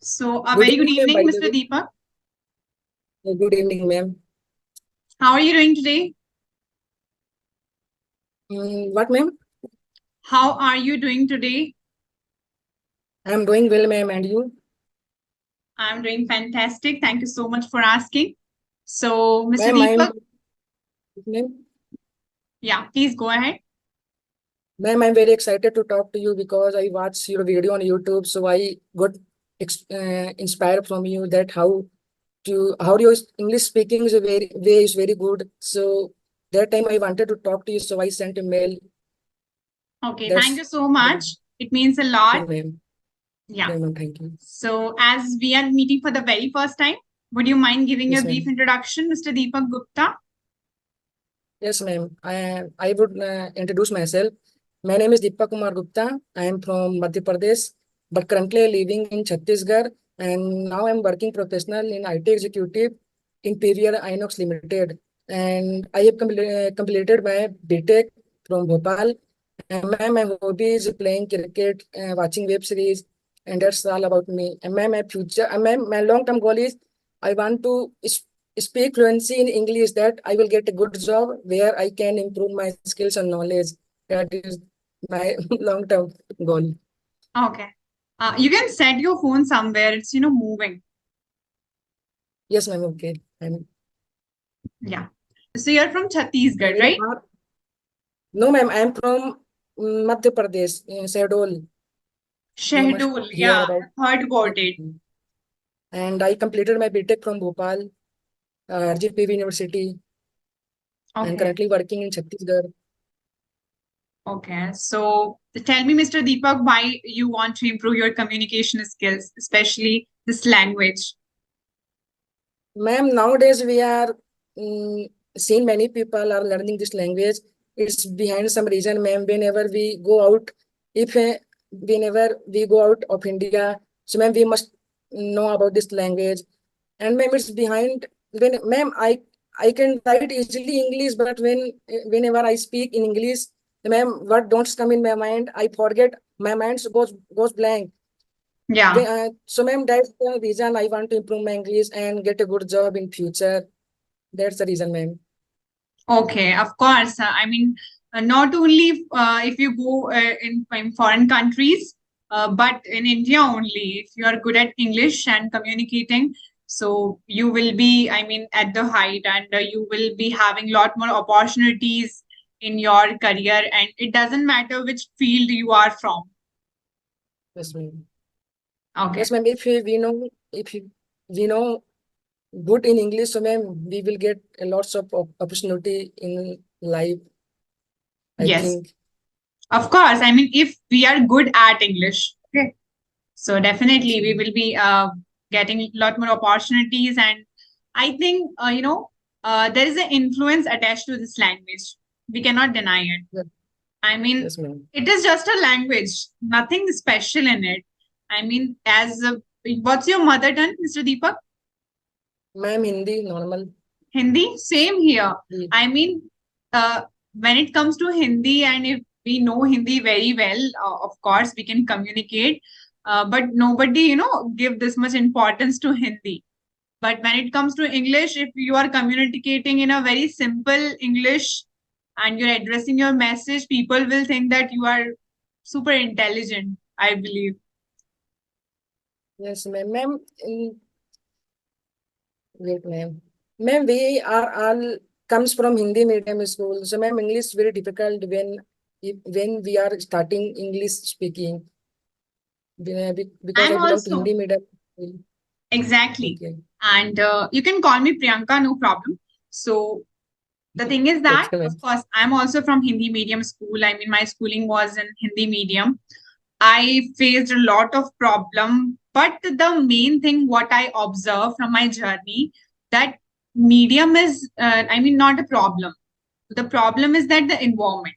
So, a Good very good evening, ma'am, evening, by the Mr. way. Deepak. Good evening, ma'am. How are you doing today? What, ma'am? How are you doing today? I'm doing well, ma'am, and you? I'm doing fantastic. Thank you so much for asking. So, Mr. Ma'am, Deepak, ma'am, yeah, please go ahead. I'm very excited to talk to you because I watched your video on YouTube, so I got inspired from you that how your English speaking is very good. So that time I wanted to talk to you, so I sent a mail. Okay, thank That's you so much. It means a lot. ma'am. Yeah. Ma'am, thank you. So, as we are meeting for the very first time, would you mind giving a Yes, brief ma'am. introduction, Mr. Deepak Gupta? Yes, ma'am. I would introduce myself. My name is Deepak Kumar Gupta. I am from Madhya Pradesh, but currently living in Chhattisgarh. And now I'm working professional in IT executive in Period Inox Limited. And I have completed my BTech from Bhopal. And my hobby is playing cricket, watching web series, and that's all about me. And my future, my long-term goal is I want to speak fluency in English that I will get a good job where I can improve my skills and knowledge. That is my long-term goal. Okay. You can set your phone somewhere. It's moving. Yes, ma'am. Okay. Yeah. So, you're from Chhattisgarh, मेरा right? बात No, ma'am. I'm from Madhya Pradesh, Shahdol. You must Shahdol. hear Yeah, about. I've heard about it. Okay. And I completed my BTech from Bhopal, RGPV University, and Okay. currently working in Chhattisgarh. Okay, so tell me, Mr. Deepak, why you want to improve your communication skills, especially this language? Ma'am, nowadays we are seeing many people are learning this language. It's behind some reason, ma'am. Whenever we go out, if whenever we go out of India, so ma'am, we must know about this language. And ma'am, it's behind when ma'am, I can write easily English, but whenever I speak in English, ma'am, what don't come in my mind, I forget. My mind goes blank. Yeah. So ma'am, that's the reason I want to improve my English and get a good job in future. That's the reason, ma'am. Okay, of course. I mean, not only if you go in foreign countries, but in India only. If you are good at English and communicating, so you will be, I mean, at the height, and you will be having a lot more opportunities in your career. And it doesn't matter which field you are from. Yes, ma'am. Okay. Yes, ma'am. If we know good in English, so ma'am, we will get a lots of opportunity in life. I Yes. think. Of course, I mean, if we are good at English, okay, so Yes, definitely we ma'am. will be getting a lot more opportunities. And I think, there is an influence attached to this language. We cannot deny it. Yes, I mean, yes, ma'am. it is just a language, nothing special in it. I mean, what's your mother tongue, Mr. Deepak? Ma'am, Hindi normal. Hindi, same here. Yes, I mean, uh, when it comes to Hindi, and if we know Hindi very well, of course, we can communicate. But nobody, give this much importance to Hindi. But when it comes to English, if you are communicating in a very simple English and you're addressing your message, people will think that you are super intelligent, I believe. yes, ma'am. Wait, ma'am. Ma'am, we are all comes from Hindi medium school. So, ma'am, English is very difficult when we are starting English speaking. Because I'm I belong to also Hindi medium school. exactly. Okay. And you can call me Priyanka, no problem. So the thing is that, Okay, ma'am. of course, I'm also from Hindi medium school. I mean, my schooling was in Hindi medium. I faced a lot of problem, but the main thing what I observed from my journey, that medium is, I mean, not a problem. The problem is that the environment.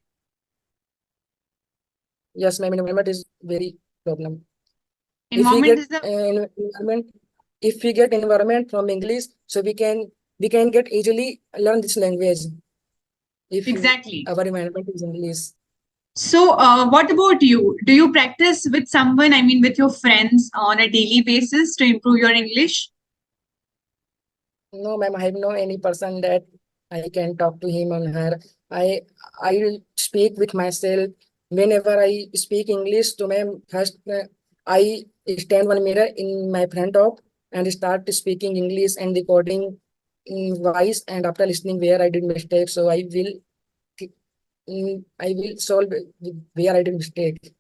Yes, ma'am. Environment is very problem. If we Environment get is the environment, if we get environment from English, so we can get easily learn this language if exactly. our environment is English. So, what about you? Do you practice with someone, I mean, with your friends on a daily basis to improve your English? No, ma'am, I have no any person that I can talk to him or her. I I will speak with myself. Whenever I speak English to ma'am, first I stand one mirror in my front of and start speaking English and recording in voice. And after listening where I did mistake, so I will solve where I did mistake.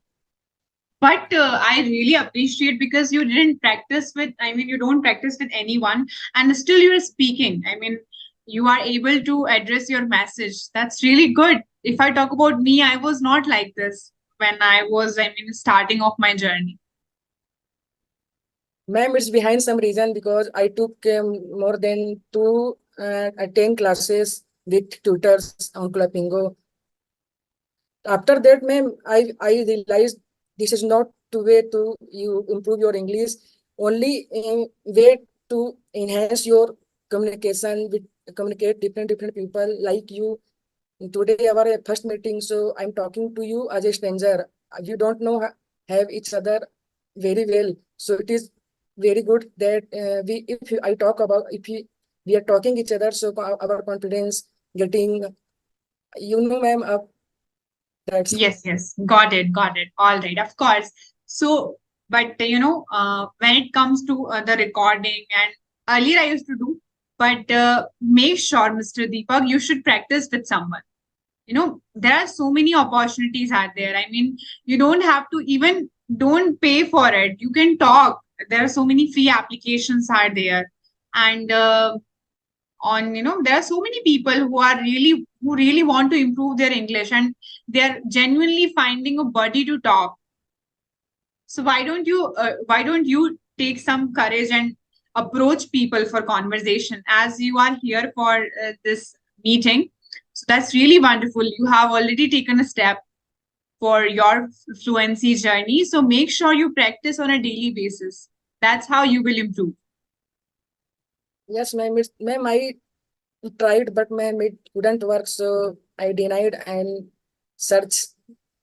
But I really appreciate because you didn't practice with, I mean, you don't practice with anyone and still you're speaking. I mean, you are able to address your message. That's really good. If I talk about me, I was not like this when I was, I mean, starting off my journey. Ma'am, it's behind some reason because I took more than 10 classes with tutors on Clapingo. After that, ma'am, I realized this is not the way to you improve your English. Only way to enhance your communication with communicate different people like you. Today our first meeting, so I'm talking to you as a stranger. You don't know have each other very well. So it is very good that we if I talk about if we are talking each other, so our confidence getting ma'am. That's Yes, yes. Got it. Got it. All right. Of course. So, but when it comes to the recording, and earlier I used to do, but make sure, Mr. Deepak, you should practice with someone. There are so many opportunities out there. I mean, you don't have to even don't pay for it. You can talk. There are so many free applications out there. And on there are so many people who really want to improve their English and they're genuinely finding a buddy to talk. So why don't you take some courage and approach people for conversation as you are here for this meeting. So that's really wonderful. You have already taken a step for your fluency journey, so make sure you practice on a daily basis. That's how you will improve. yes, ma'am. Ma'am, I tried, but ma'am, it couldn't work. So I denied and searched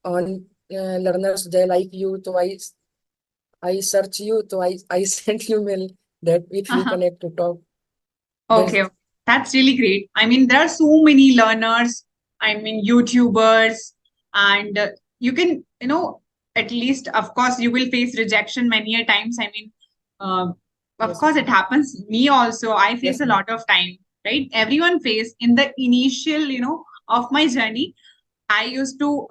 on learners they like you. So I search you. So I sent you mail that if we connect to talk. Okay, That's okay. That's really great. I mean, there are so many learners, I mean, YouTubers, and you can, at least, of course, you will face rejection many a times. I mean, uh, of yes, course, it happens. Me also, I face yes, a ma'am. lot of time, right? Everyone face in the initial, of my journey. I used to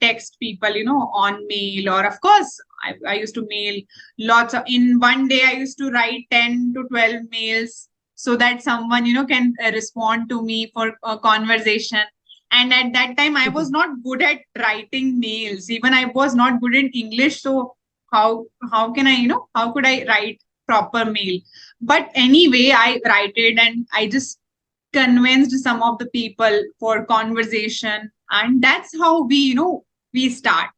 text people, on mail, or of course, I used to mail lots of, in one day, I used to write 10 to 12 mails so that someone, can respond to me for a conversation. And at that time, I was not good at writing mails. Even I was not good in English. So how can I, how could I write proper mail? But anyway, I write it and I just convinced some of the people for conversation, and that's how we start.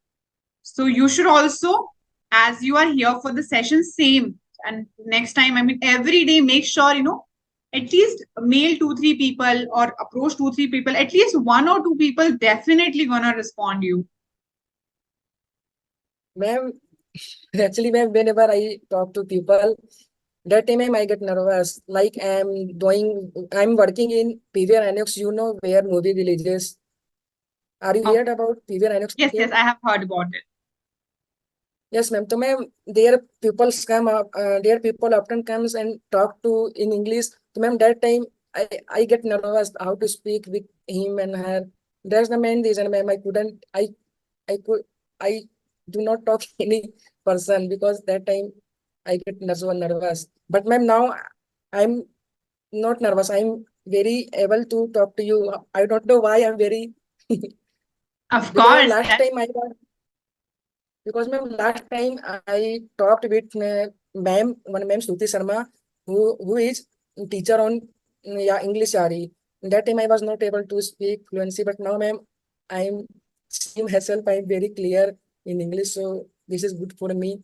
So you should also, as you are here for the session, same, and next time, I mean, every day, make sure at least mail 2 3 people or approach 2 3 people. At least one or two people definitely gonna respond you. Ma'am, actually, ma'am, whenever I talk to people, that time ma'am, I get nervous. Like I'm working in PVR Inox, where movie releases. Are you Okay. heard about PVR Inox? Yes, yes, I have heard about it. Yes, ma'am. So, ma'am, their people often comes and talk to in English. So, ma'am, that time I get nervous how to speak with him and her. That's the main reason, ma'am. I could, I do not talk any person because that time I get so nervous. But, ma'am, now I'm not nervous. I'm very able to talk to you. I don't know why I'm very Of because, ma'am, course. last time I was because ma'am, last time I talked with one ma'am Shruti Sharma, who is teacher on English RE. That time I was not able to speak fluency, but now ma'am, I'm seeing myself. I'm very clear in English, so this is good for me.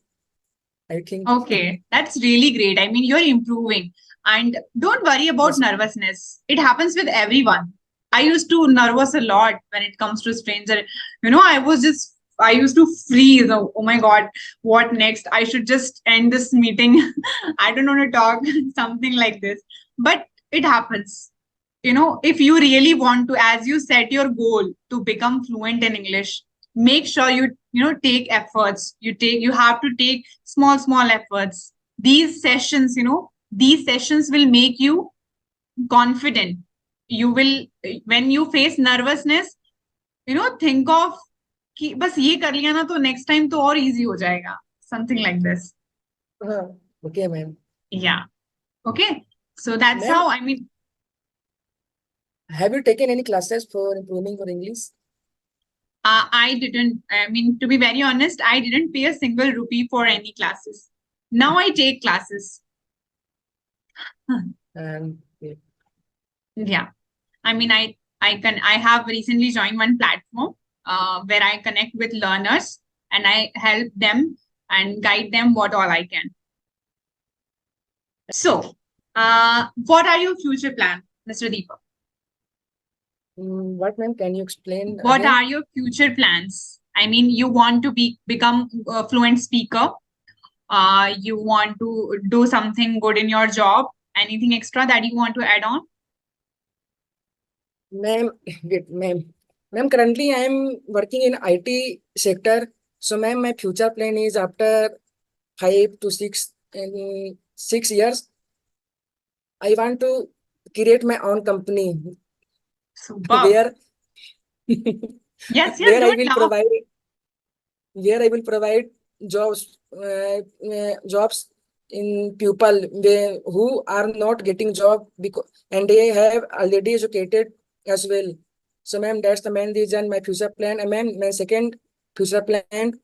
I think. Okay, that's really great. I mean, you're improving. And don't worry about Yes, nervousness. It happens with everyone. I used to nervous a lot when it comes to stranger. I used to freeze. Oh my God, what next? I should just end this meeting. I don't want to talk, something like this. But it happens. If you really want to, as you set your goal to become fluent in English, make sure you take efforts. You have to take small efforts. These sessions will make you confident. You will, when you face nervousness, think of कि बस ये कर लिया ना तो next time तो और easy हो जाएगा, something like this. Okay, ma'am. Yeah. Okay. So that's Ma'am, how, I mean, have you taken any classes for improving your English? I didn't, I mean, to be very honest, I didn't pay a single rupee for any classes. Now I take classes. And Yeah. I mean, I have recently joined one platform where I connect with learners and I help them and guide them what all I can. So, what are your future plans, Mr. Deepak? what, ma'am? Can you explain What again? are your future plans? I mean, you want to become a fluent speaker. You want to do something good in your job. Anything extra that you want to add on? Ma'am, wait, ma'am, currently I am working in IT sector. So, ma'am, my future plan is after 5 to 6 years, I want to create my own company Superb. where Yes, yes, where I don't will laugh. provide where I will provide jobs in people who are not getting job because and they have already educated as well. So, ma'am, that's the main reason my future plan. And ma'am, my second future plan,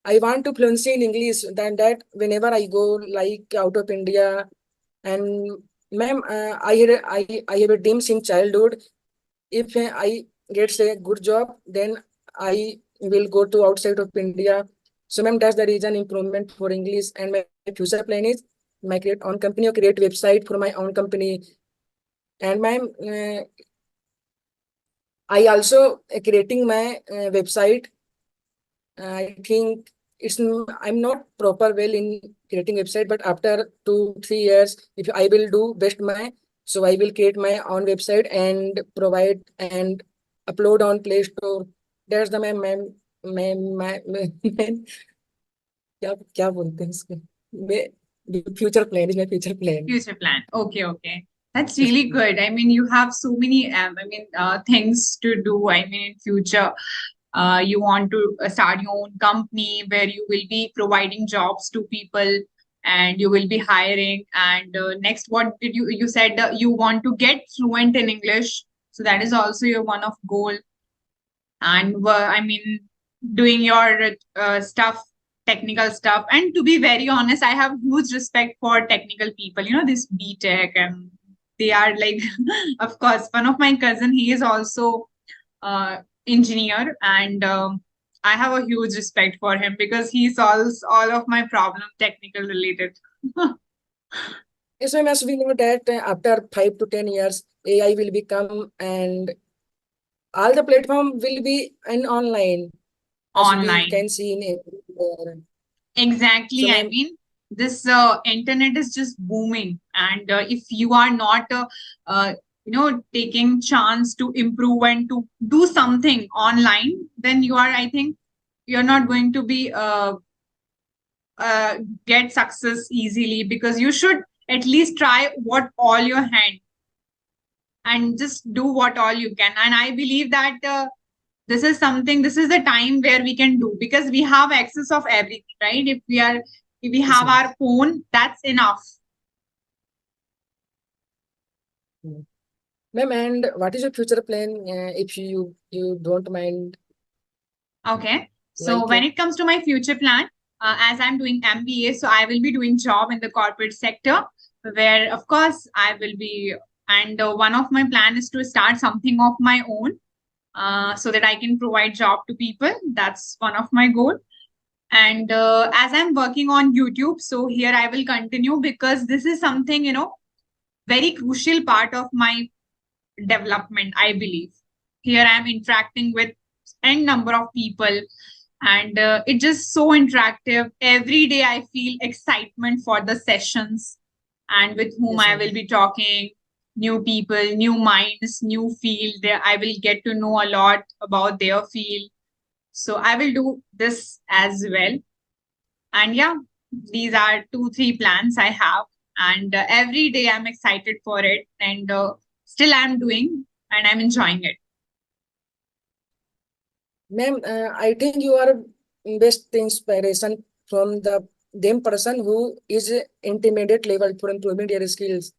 I want to fluency in English. That whenever I go like out of India, and ma'am, I have a dream since childhood. If I get a good job, then I will go to outside of India. So, ma'am, that's the reason improvement for English. And my future plan is my create own company or create website for my own company. And ma'am, I also creating my website. I think I'm not proper well in creating website, but after 2 3 years, if I will do best my, so I will create my own website and provide and upload on Play Store. That's the मैं क्या क्या बोलते हैं इसको मैं future plan is my future plan. Future plan. Okay, okay. That's really good. I mean, you have so many, things to do. I mean, in future, you want to start your own company where you will be providing jobs to people and you will be hiring. And next, what did you said you want to get fluent in English. So that is also your one of goal. And I mean, doing your stuff, technical stuff. And to be very honest, I have huge respect for technical people. This B Tech, and they are like, of course, one of my cousin. He is also engineer, and I have a huge respect for him because he solves all of my problem technical related. Yes, ma'am, as we know that after 5 to 10 years, AI will become and all the platform will be in online as we Online. can see in everywhere. So, Exactly. I ma'am, mean, this internet is just booming, and if you are not, taking chance to improve and to do something online, then you are. I think you're not going to be get success easily because you should at least try what all your hand and just do what all you can. And I believe that this is the time where we can do because we have access of everything, right? If we yes, have ma'am. our phone, that's enough. Mm. Ma'am, and what is your future plan if you don't mind? Okay. So Like, when it comes to my future plan, as I'm doing MBA, so I will be doing job in the corporate sector where, of course, I will be. And one of my plan is to start something of my own so that I can provide job to people. That's one of my goal. And as I'm working on YouTube, so here I will continue because this is something, very crucial part of my development, I believe. Here I am interacting with n number of people, and it's just so interactive. Every day I feel excitement for the sessions and with whom Yes, I will ma'am. be talking. New people, new minds, new field. There, I will get to know a lot about their field. So I will do this as well. And yeah, these are 2 3 plans I have, and every day I'm excited for it, and still I'm doing, and I'm enjoying it. Ma'am, I think you are best inspiration from the them person who is intermediate level for improving their skills.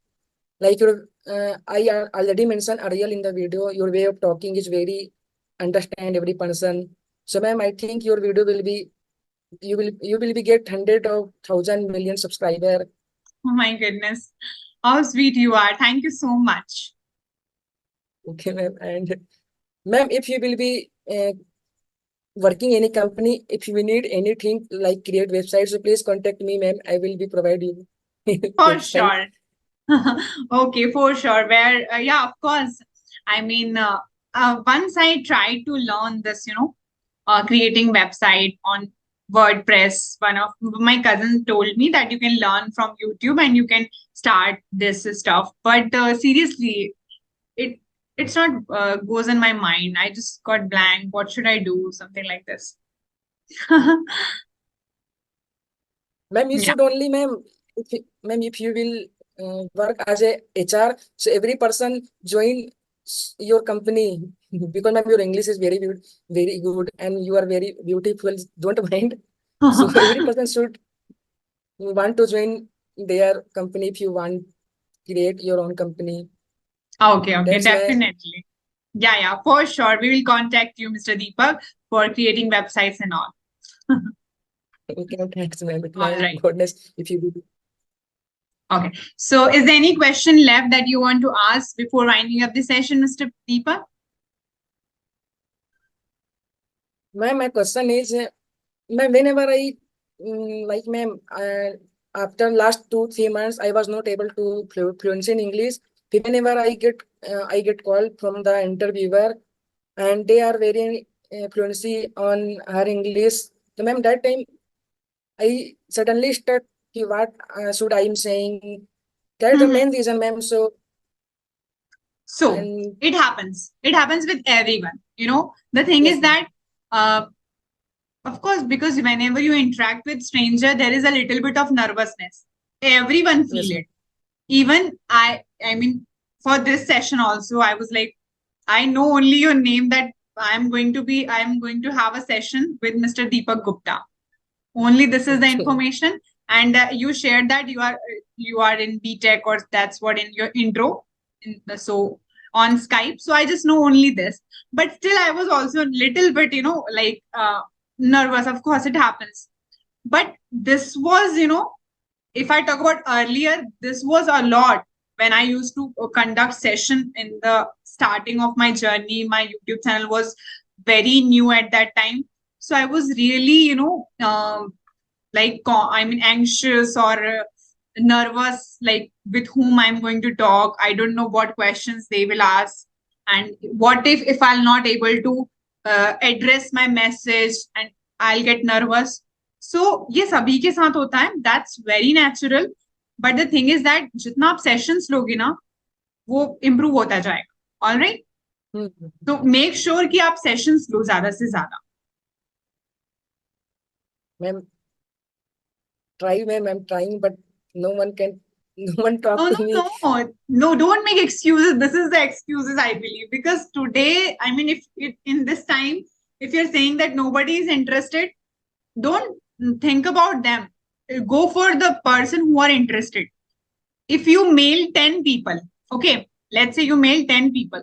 Like your, already mentioned earlier in the video, your way of talking is very understand every person. So, ma'am, I think your video will be you will be get hundred of thousand million subscriber. Oh my goodness, how sweet you are! Thank you so much. Okay, ma'am. And ma'am, if you will be working any company, if you need anything like create websites, so please contact me, ma'am. I will be provide you For website. sure. Okay, for sure. Where, yeah, of course. I mean, once I tried to learn this, creating website on WordPress. One of my cousins told me that you can learn from YouTube and you can start this stuff. But seriously, it it's not goes in my mind. I just got blank. What should I do? Something like this. Ma'am, you Yeah. should only, ma'am, ma'am, if you will work as a HR, so every person join your company because ma'am, your English is very good, and you are very beautiful. Don't mind. So every person should want to join their company if you want create your own company. Okay, okay, That's my definitely. Yeah, yeah, for sure. We will contact you, Mr. Deepak, for creating websites and all. okay, thanks, ma'am. It's All my right. goodness if you will. Okay. So, is there any question left that you want to ask before winding up the session, Mr. Deepak? Ma'am, my question is, ma'am, whenever I like, ma'am, after last 2 3 months, I was not able to fluency in English. Whenever I get call from the interviewer, and they are very fluency on her English. So, ma'am, that time I suddenly stuck. "Ki What should I am saying?" That's the Mhm. main reason, ma'am. So, So, and it happens. It happens with everyone. The thing is yes, ma'am. that, uh, of course, because whenever you interact with stranger, there is a little bit of nervousness. Everyone Yes, feel ma'am. it. Even I mean, for this session also, I was like, I know only your name, that I'm going to have a session with Mr. Deepak Gupta. Only this is the Okay. information. And you shared that you are in BTech, or that's what in your intro. So on Skype. So I just know only this. But still, I was also a little bit, like nervous. Of course, it happens. But this was, if I talk about earlier, this was a lot when I used to conduct session in the starting of my journey. My YouTube channel was very new at that time. So I was really, like, I mean, anxious or nervous, like with whom I'm going to talk. I don't know what questions they will ask. And what if I'll not able to address my message, and I'll get nervous. So ये सभी के साथ होता है. That's very natural. But the thing is that जितना आप sessions लोगे ना, वो improve होता जाएगा. All right. Hmm. So make sure कि आप sessions लो ज्यादा से ज्यादा. Ma'am, try, ma'am. I'm trying, but no one can, no one talk No, to no, me. no. No, don't make excuses. This is the excuses, I believe. Because today, I mean, if in this time, if you're saying that nobody is interested, don't think about them. Go for the person who are interested. If you mail 10 people, okay, let's say you mail 10 people,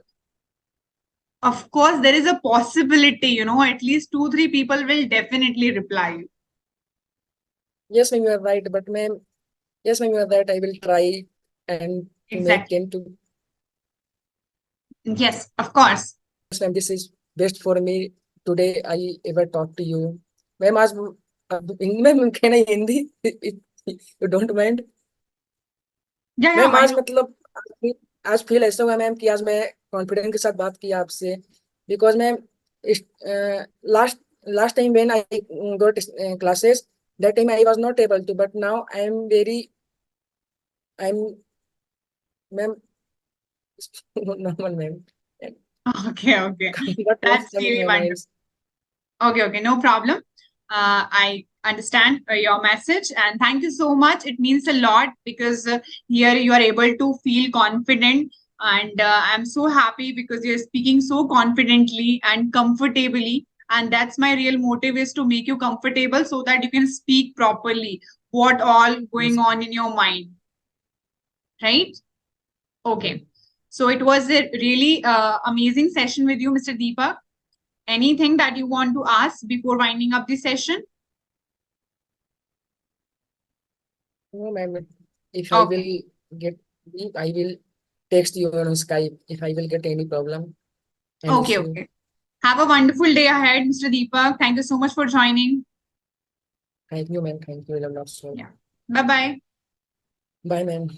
of course, there is a possibility, at least 2 3 people will definitely reply you. Yes, ma'am, you are right. But ma'am, yes, ma'am, you are right. I will try and to make Exactly. 10 to. Yes, of course. Yes, ma'am, this is best for me. Today I ever talk to you. Ma'am, आज ma'am can I Hindi? If you don't mind. Yeah, yeah, ma'am why आज not? मतलब आज feel ऐसा हुआ ma'am कि आज मैं confidence के साथ बात किया आपसे, बिकॉज मैं last last time when I got classes, that time I was not able to, but now I am ma'am normal, ma'am. Okay, okay. What was That's coming really my mind? wonderful. Okay, okay, no problem. I understand your message and thank you so much. It means a lot because here you are able to feel confident, and I'm so happy because you're speaking so confidently and comfortably. And that's my real motive, is to make you comfortable so that you can speak properly what all going Yes. on in your mind, right? Okay. So it was a really amazing session with you, Mr. Deepak. Anything that you want to ask before winding up the session? No, ma'am. If I Okay. will get, I will text you on Skype if I will get any problem, any Okay, issue. okay. Have a wonderful day ahead, Mr. Deepak. Thank you so much for joining. Thank you, ma'am. Thank you a lot. So, Yeah. Bye bye. bye, ma'am.